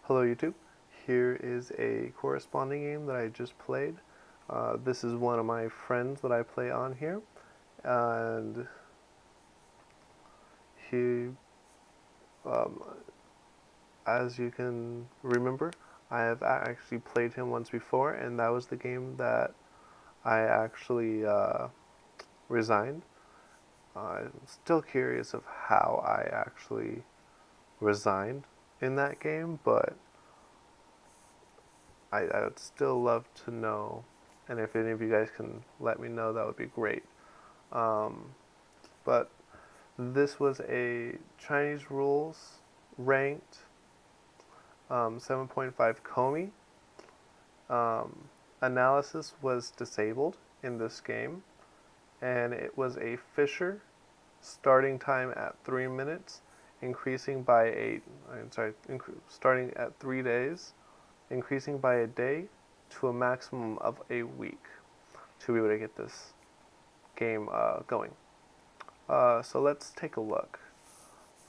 Hello YouTube, here is a corresponding game that I just played. This is one of my friends that I play on here, and he, um, as you can remember, I have actually played him once before, and that was the game that I actually resigned. I'm still curious of how I actually resigned in that game, but I would still love to know, and if any of you guys can let me know, that would be great. Um, but this was a Chinese rules ranked 7.5 Komi. Um, Analysis was disabled in this game, and it was a Fisher starting time at 3 minutes, increasing by starting at 3 days, increasing by a day to a maximum of a week to be able to get this game going. So let's take a look.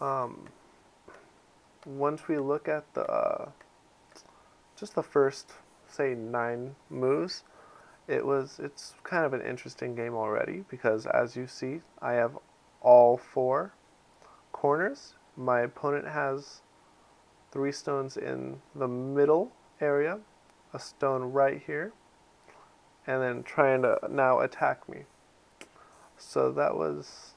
Um, Once we look at the just the first, say, 9 moves, it's kind of an interesting game already because, as you see, I have all 4 corners. My opponent has 3 stones in the middle area, a stone right here, and then trying to now attack me. So that was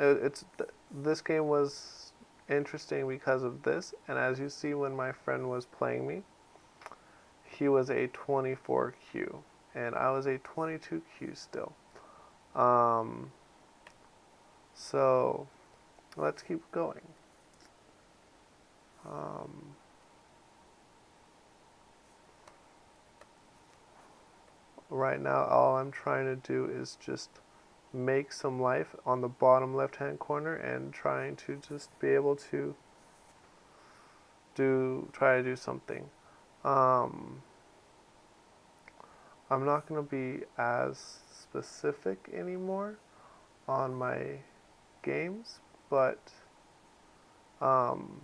it's this game was interesting because of this, and as you see, when my friend was playing me, he was a 24Q and I was a 22Q still. Um, so let's keep going. Um, right now, all I'm trying to do is just make some life on the bottom left hand corner and trying to just be able to try to do something. Um, I'm not going to be as specific anymore on my games, but um,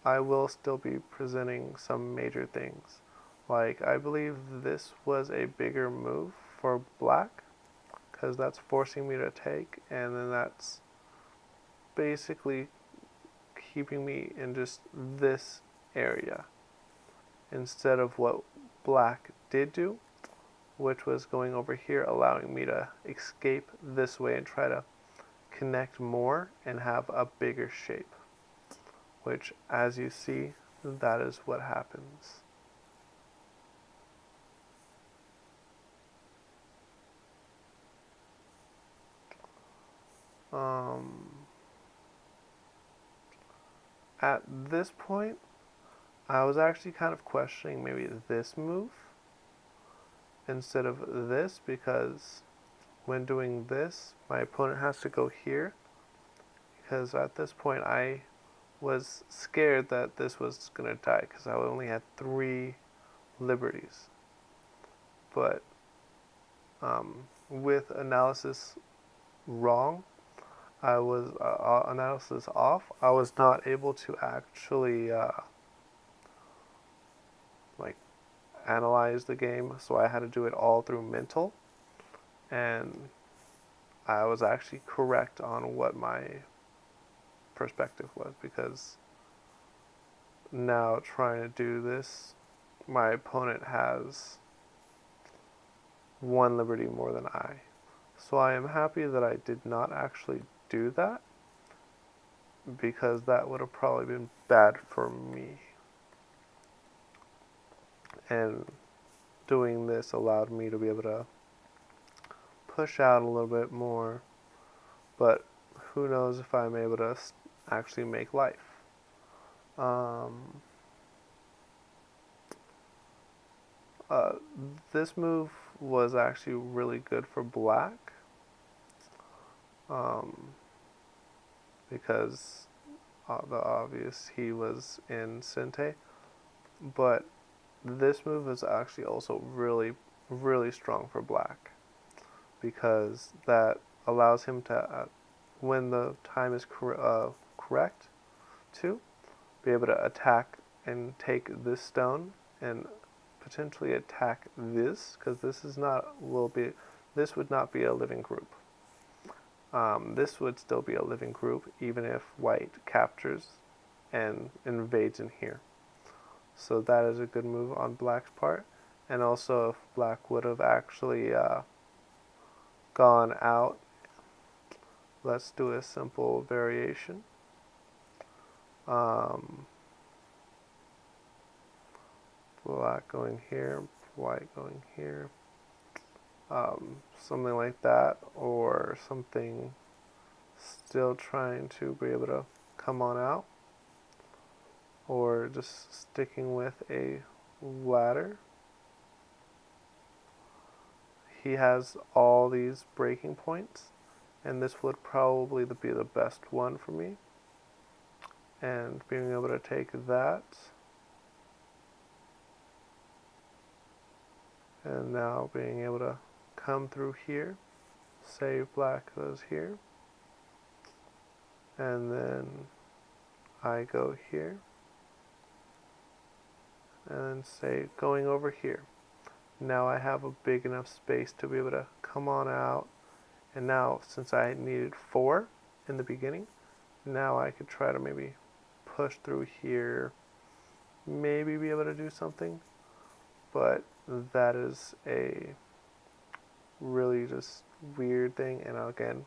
I will still be presenting some major things. Like, I believe this was a bigger move for black, because that's forcing me to take, and then that's basically keeping me in just this area instead of what black did do, which was going over here, allowing me to escape this way and try to connect more and have a bigger shape, which, as you see, that is what happens. Um, at this point, I was actually kind of questioning maybe this move instead of this, because when doing this, my opponent has to go here, because at this point I was scared that this was going to die because I only had 3 liberties. But with analysis wrong, I was analysis off, I was not able to actually like analyze the game, so I had to do it all through mental, and I was actually correct on what my perspective was, because now trying to do this, my opponent has 1 liberty more than I. So I am happy that I did not actually do that, because that would have probably been bad for me. And doing this allowed me to be able to push out a little bit more, but who knows if I'm able to actually make life. Um, uh, this move was actually really good for black, um, because the obvious, he was in Sente, but this move is actually also really, really strong for black, because that allows him to, when the time is correct, to be able to attack and take this stone and potentially attack this, because this is not this would not be a living group. This would still be a living group even if white captures and invades in here. So that is a good move on black's part. And also if black would have actually gone out, let's do a simple variation. Black going here, white going here, something like that, or something still trying to be able to come on out, or just sticking with a ladder. He has all these breaking points, and this would probably be the best one for me. And being able to take that, and now being able to come through here, save black goes here, and then I go here, and say going over here. Now I have a big enough space to be able to come on out, and now since I needed 4 in the beginning, now I could try to maybe push through here, maybe be able to do something, but that is a really just weird thing, and again,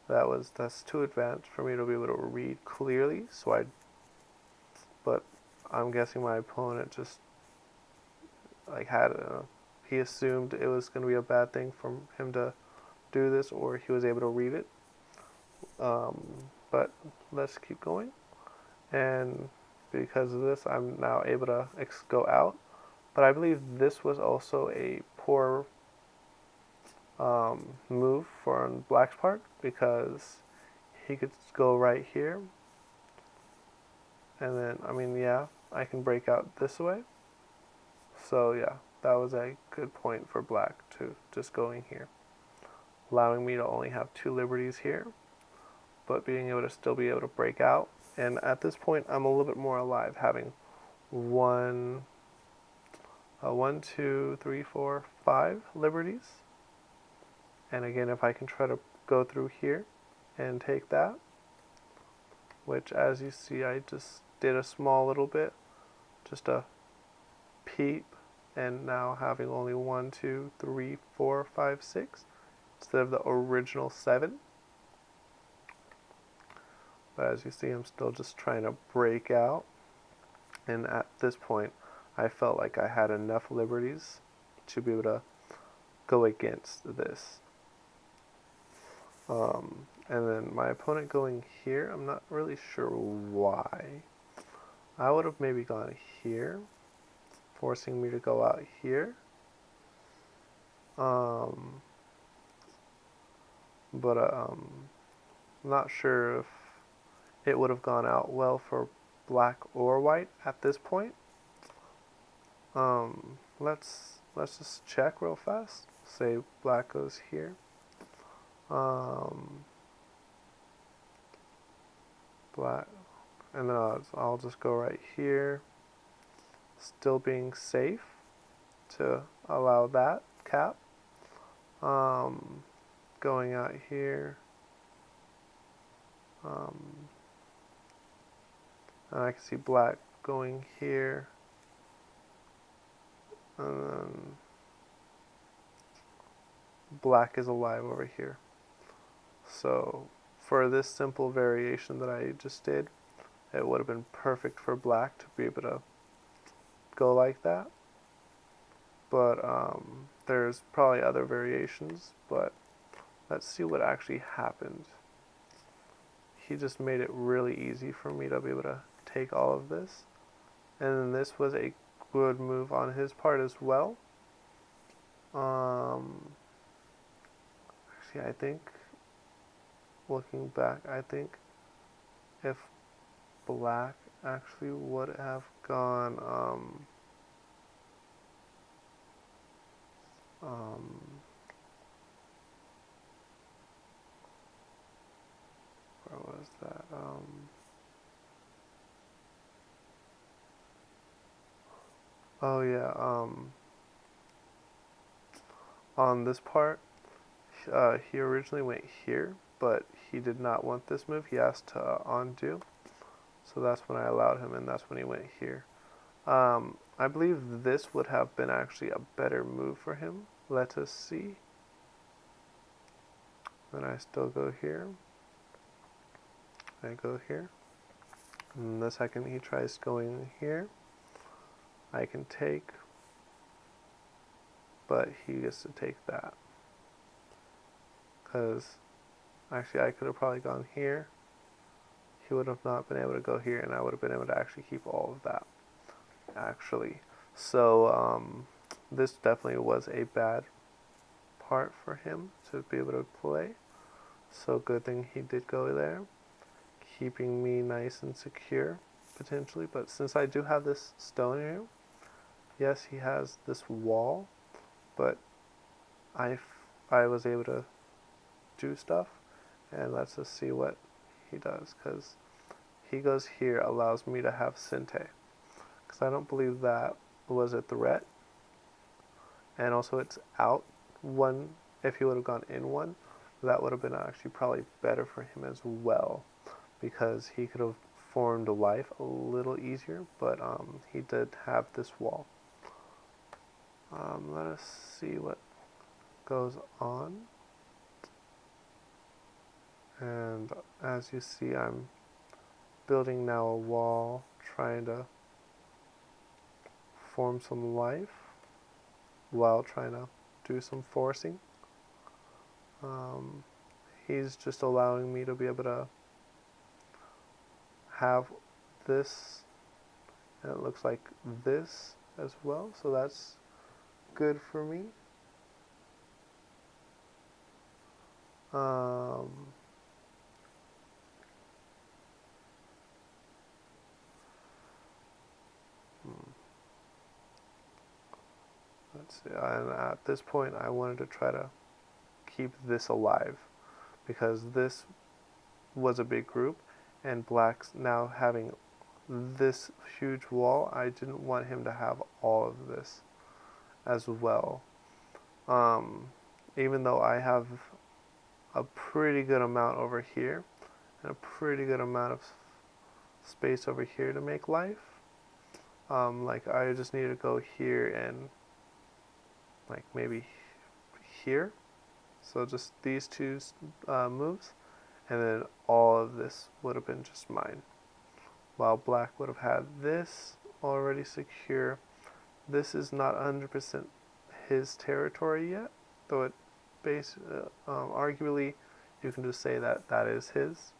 that's too advanced for me to be able to read clearly, but I'm guessing my opponent just he assumed it was going to be a bad thing for him to do this, or he was able to read it. But let's keep going, and because of this, I'm now able to go out. But I believe this was also a poor move on black's part, because he could go right here, and then yeah, I can break out this way. So yeah, that was a good point for black to just going here, allowing me to only have 2 liberties here, but being able to still be able to break out. And at this point, I'm a little bit more alive, having 1, 2, 3, 4, 5 liberties. And again, if I can try to go through here and take that, which as you see, I just did a small little bit, just a peep, and now having only 1, 2, 3, 4, 5, 6 instead of the original 7. But as you see, I'm still just trying to break out, and at this point I felt like I had enough liberties to be able to go against this. And then my opponent going here, I'm not really sure why. I would have maybe gone here, forcing me to go out here. But I'm not sure if it would have gone out well for black or white at this point. Let's just check real fast. Say black goes here. Black, and then I'll just go right here, still being safe to allow that cap. Going out here, and I can see black going here, and then black is alive over here. So for this simple variation that I just did, it would have been perfect for black to be able to go like that. But there's probably other variations, but let's see what actually happened. He just made it really easy for me to be able to take all of this. And then this was a good move on his part as well. Actually, I think, looking back, I think if black actually would have gone, where was that? Oh yeah, on this part, he originally went here, but he did not want this move. He asked to undo, so that's when I allowed him, and that's when he went here. I believe this would have been actually a better move for him. Let us see. Then I still go here. I go here. And the second he tries going here, I can take, but he gets to take that. Because actually I could have probably gone here. He would have not been able to go here, and I would have been able to actually keep all of that. Actually. So, this definitely was a bad part for him to be able to play. So good thing he did go there, keeping me nice and secure, potentially. But since I do have this stone here, yes, he has this wall, but I was able to do stuff, and let's just see what he does, because he goes here, allows me to have Sente, because I don't believe that was a threat, and also it's out one. If he would have gone in one, that would have been actually probably better for him as well, because he could have formed a life a little easier, but he did have this wall. Let us see what goes on. And as you see, I'm building now a wall, trying to form some life while trying to do some forcing. He's just allowing me to be able to have this, and it looks like this as well, so that's good for me. Let's see, and at this point I wanted to try to keep this alive, because this was a big group, and Black's now having this huge wall. I didn't want him to have all of this as well. Even though I have a pretty good amount over here and a pretty good amount of space over here to make life. Like I just need to go here and like maybe here. So just these two moves, and then all of this would have been just mine. While Black would have had this already secure. This is not 100% his territory yet, though it arguably you can just say that that is his.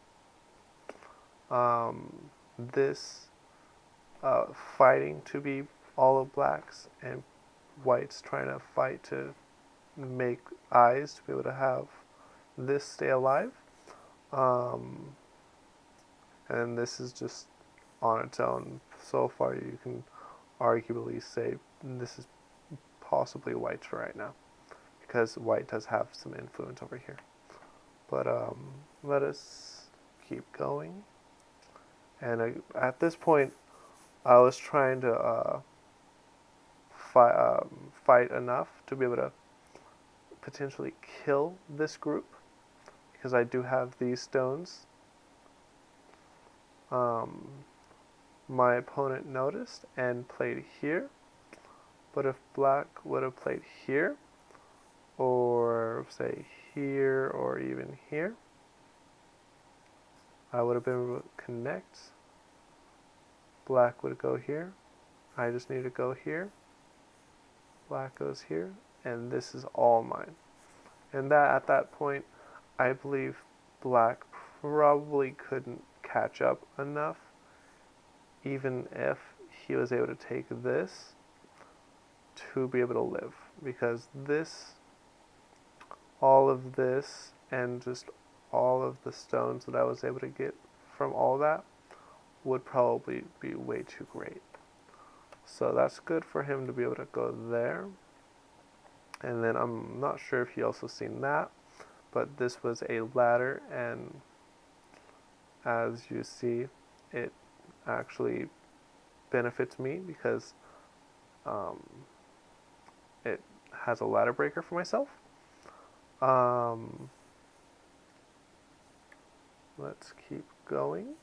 This fighting to be all of Blacks, and Whites trying to fight to make eyes to be able to have this stay alive. And this is just on its own. So far, you can arguably say this is possibly White's for right now, because White does have some influence over here. But let us keep going. And at this point, I was trying to fight enough to be able to potentially kill this group, because I do have these stones. My opponent noticed and played here, but if Black would have played here, or say here, or even here, I would have been able to connect. Black would go here. I just need to go here. Black goes here, and this is all mine. And that at that point, I believe Black probably couldn't catch up enough, even if he was able to take this, to be able to live. Because this, all of this, and just all of the stones that I was able to get from all that would probably be way too great. So that's good for him to be able to go there. And then I'm not sure if he also seen that, but this was a ladder, and as you see, it actually benefits me, because um, it has a ladder breaker for myself. Um, let's keep going.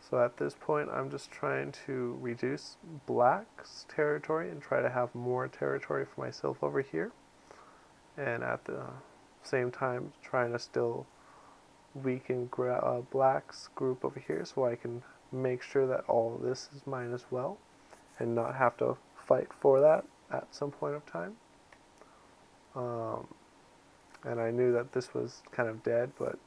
So at this point, I'm just trying to reduce black's territory and try to have more territory for myself over here. And at the same time, trying to still weaken black's group over here so I can make sure that all of this is mine as well and not have to fight for that at some point of time. And I knew that this was kind of dead, but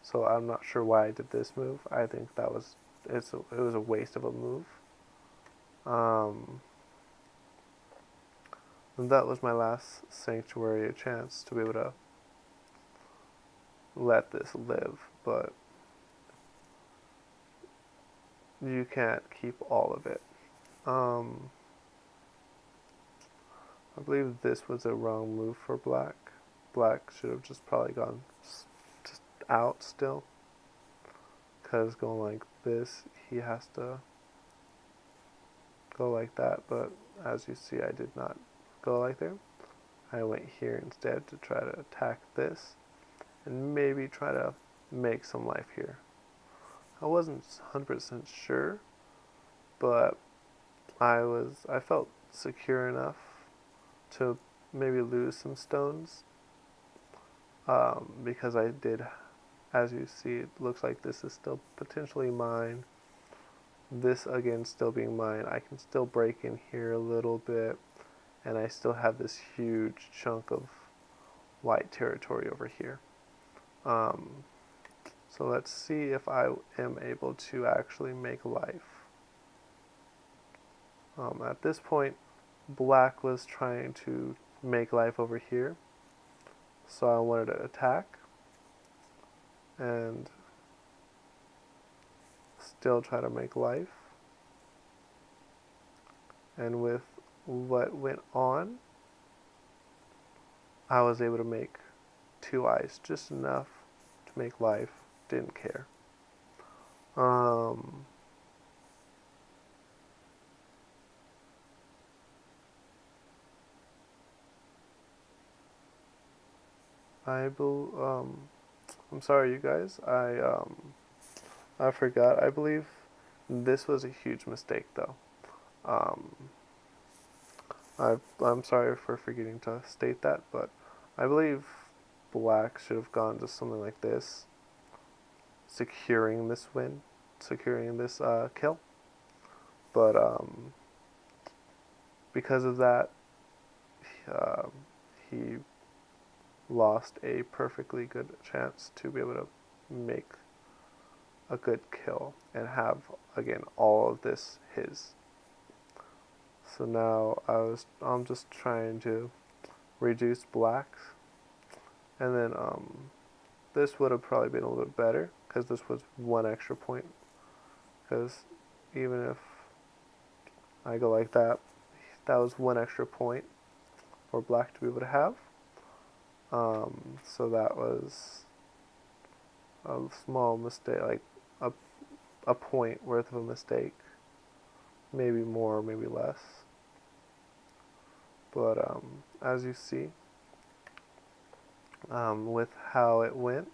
so I'm not sure why I did this move. I think that was it was a waste of a move. And that was my last sanctuary, a chance to be able to let this live, but you can't keep all of it. I believe this was a wrong move for black. Black should have just probably gone just out still, because going like this, he has to go like that, but as you see, I did not go like there. I went here instead to try to attack this and maybe try to make some life here. I wasn't 100% sure, but I felt secure enough to maybe lose some stones, because I did, as you see, it looks like this is still potentially mine. This again still being mine, I can still break in here a little bit, and I still have this huge chunk of white territory over here. So let's see if I am able to actually make life. At this point, black was trying to make life over here, so I wanted to attack and still try to make life. And with what went on, I was able to make 2 eyes, just enough to make life. Didn't care. I'm sorry, you guys. I forgot. I believe this was a huge mistake, though. Um, I'm sorry for forgetting to state that, but I believe black should have gone to something like this, securing this win, securing this kill. But because of that, uh, he lost a perfectly good chance to be able to make a good kill and have again all of this his. So now I'm just trying to reduce blacks, and then this would have probably been a little bit better because this was 1 extra point. Because even if I go like that, that was 1 extra point for black to be able to have. So that was a small mistake, like a point worth of a mistake. Maybe more, maybe less. But as you see, with how it went,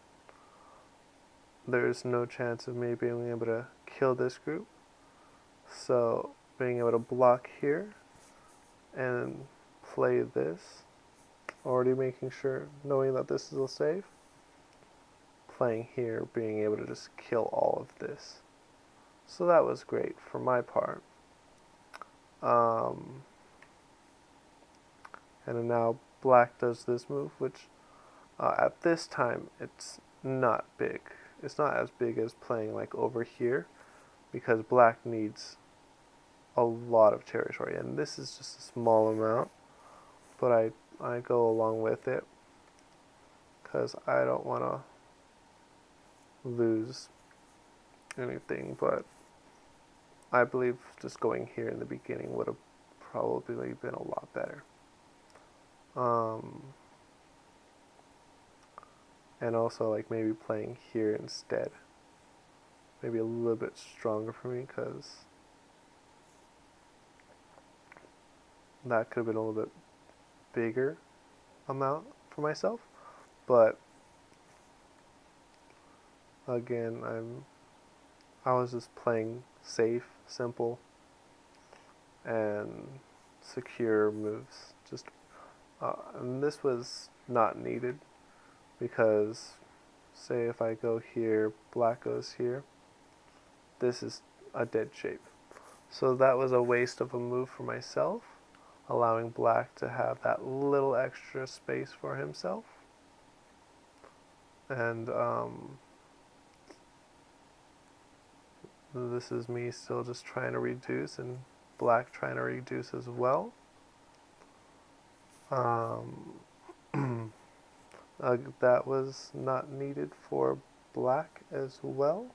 there's no chance of me being able to kill this group. So being able to block here and play this, already making sure, knowing that this is a save, playing here, being able to just kill all of this. So that was great for my part. And now black does this move, which at this time it's not big. It's not as big as playing like over here, because black needs a lot of territory, and this is just a small amount, but I go along with it because I don't want to lose anything. But I believe just going here in the beginning would have probably been a lot better. And also like maybe playing here instead, maybe a little bit stronger for me, because that could have been a little bit bigger amount for myself. But again, I was just playing safe, simple, and secure moves. And this was not needed because, say, if I go here, black goes here. This is a dead shape. So that was a waste of a move for myself, allowing black to have that little extra space for himself. And this is me still just trying to reduce, and black trying to reduce as well. That was not needed for black as well.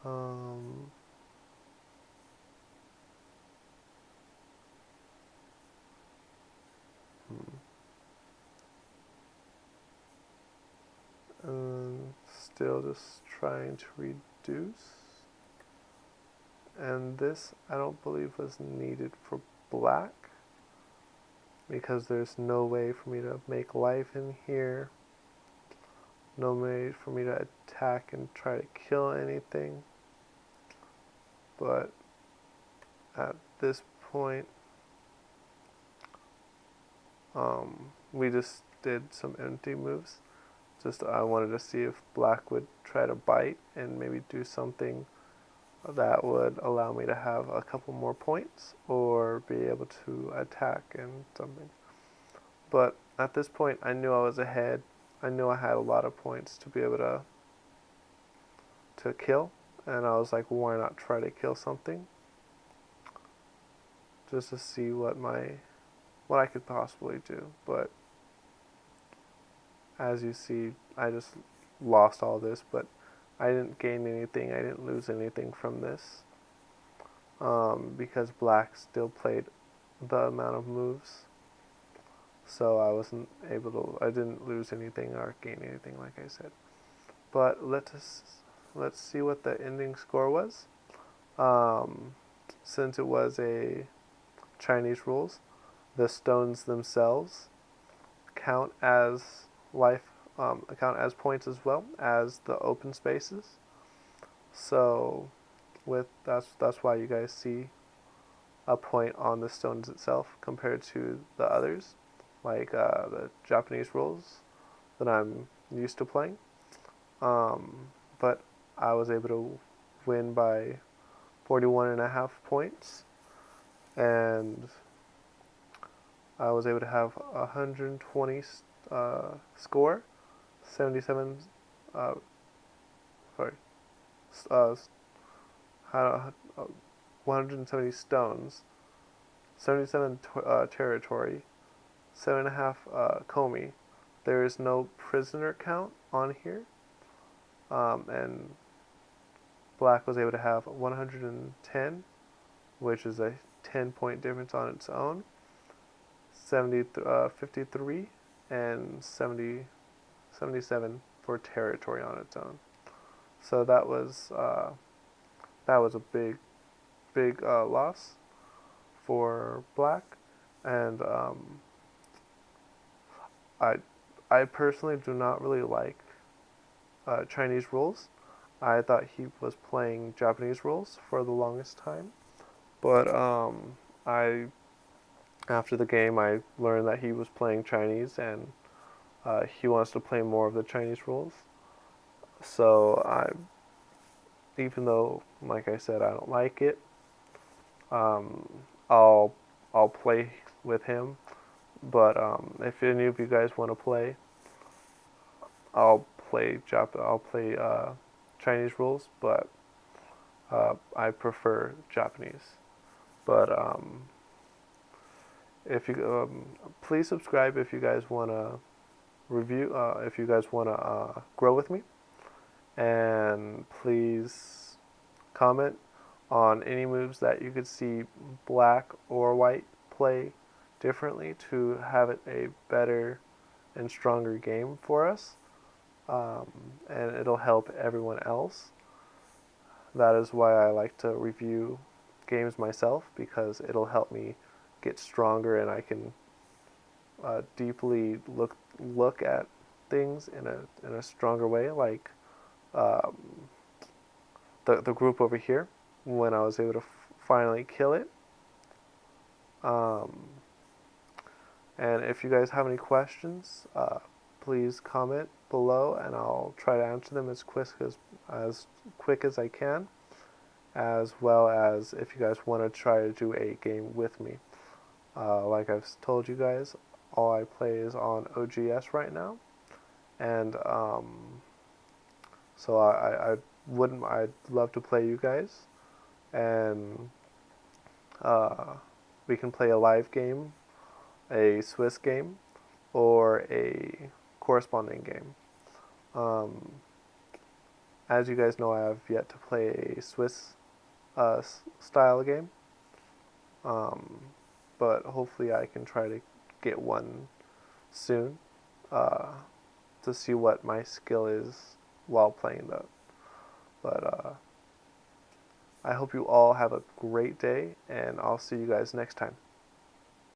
Um, and still just trying to reduce. And this I don't believe was needed for black because there's no way for me to make life in here. No way for me to attack and try to kill anything. But at this point, we just did some empty moves. Just I wanted to see if black would try to bite and maybe do something that would allow me to have a couple more points or be able to attack and something. But at this point, I knew I was ahead. I knew I had a lot of points to be able to kill, and I was like, why not try to kill something just to see what I could possibly do. But as you see, I just lost all this, but I didn't gain anything. I didn't lose anything from this because black still played the amount of moves. So I didn't lose anything or gain anything, like I said. But let's see what the ending score was. Since it was a Chinese rules, the stones themselves count as count as points as well as the open spaces. So that's why you guys see a point on the stones itself compared to the others, like the Japanese rules that I'm used to playing. But I was able to win by 41.5 points, and I was able to have 120 score, 77 sorry uh, 170 stones, 77 territory, 7.5 Komi. There is no prisoner count on here, and black was able to have 110, which is a 10-point difference on its own, 53 and 77 for territory on its own. So that was a big loss for black, and I personally do not really like Chinese rules. I thought he was playing Japanese rules for the longest time, but I after the game I learned that he was playing Chinese, and he wants to play more of the Chinese rules. So even though, like I said, I don't like it, um, I'll play with him. But if any of you guys want to play, I'll play Chinese rules, but I prefer Japanese. But if you please subscribe if you guys want to review, if you guys want to grow with me, and please comment on any moves that you could see black or white play differently to have it a better and stronger game for us, and it'll help everyone else. That is why I like to review games myself, because it'll help me get stronger, and I can deeply look at things in a stronger way. Like um, the group over here, when I was able to finally kill it. Um, and if you guys have any questions, please comment below, and I'll try to answer them as quick as I can. As well as if you guys want to try to do a game with me. Like I've told you guys, all I play is on OGS right now, and so I'd love to play you guys, and we can play a live game, a Swiss game, or a corresponding game. Um, as you guys know, I have yet to play a Swiss style game, um, but hopefully I can try to get one soon, uh, to see what my skill is while playing that. But I hope you all have a great day, and I'll see you guys next time.